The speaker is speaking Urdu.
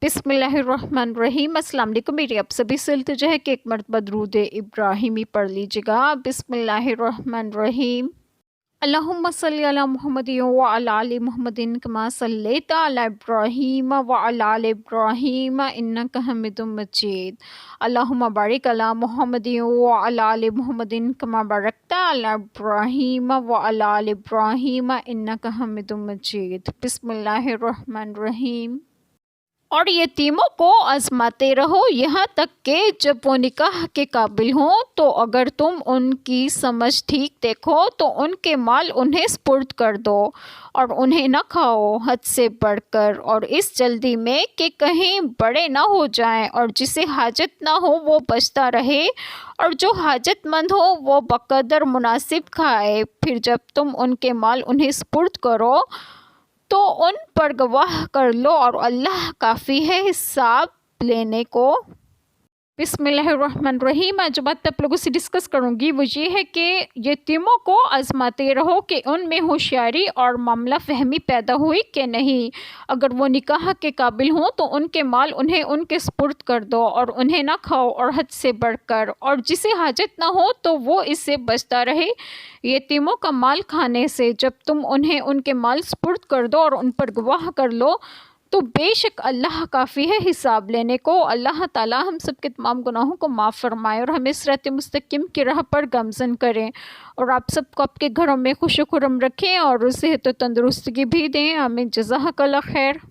بسم اللہ الرحمن الرحیم۔ السلام علیکم، میری آپ سبھی سے التجا ہے کہ ایک مرتبہ درود ابراہیمی پڑھ لیجیے گا۔ بسم اللہ الرحمن الرحیم۔ اللہم صلی علی محمد وعلی آل محمد کما صلیت علی ابراہیم وعلی آل ابراہیم انک حمید مجید۔ اللہم بارک علی محمد وعلی آل محمد کما بارکت علی ابراہیم وعلی آل ابراہیم انک حمید مجید۔ بسم اللہ الرحمن الرحیم۔ اور یتیموں کو آزماتے رہو یہاں تک کہ جب وہ نکاح کے قابل ہوں، تو اگر تم ان کی سمجھ ٹھیک دیکھو تو ان کے مال انہیں سپرد کر دو اور انہیں نہ کھاؤ حد سے بڑھ کر، اور اس جلدی میں کہ کہیں بڑے نہ ہو جائیں، اور جسے حاجت نہ ہو وہ بچتا رہے، اور جو حاجت مند ہو وہ بقدر مناسب کھائے۔ پھر جب تم ان کے مال انہیں سپرد کرو تو ان پر گواہ کر لو، اور اللہ کافی ہے حساب لینے کو۔ بسم اللہ الرحمن الرحیم۔ جو بات آپ لوگوں سے ڈسکس کروں گی وہ یہ ہے کہ یتیموں کو آزماتے رہو کہ ان میں ہوشیاری اور معاملہ فہمی پیدا ہوئی کہ نہیں۔ اگر وہ نکاح کے قابل ہوں تو ان کے مال انہیں ان کے سپرد کر دو اور انہیں نہ کھاؤ اور حد سے بڑھ کر، اور جسے حاجت نہ ہو تو وہ اس سے بچتا رہے یتیموں کا مال کھانے سے۔ جب تم انہیں ان کے مال سپرد کر دو اور ان پر گواہ کر لو تو بے شک اللہ کافی ہے حساب لینے کو۔ اللہ تعالی ہم سب کے تمام گناہوں کو معاف فرمائے اور ہمیں صراط مستقیم کی راہ پر گامزن کریں، اور آپ سب کو آپ کے گھروں میں خوش و خرم رکھیں اور صحت و تندرستگی بھی دیں۔ آمین۔ جزاک اللہ خیر۔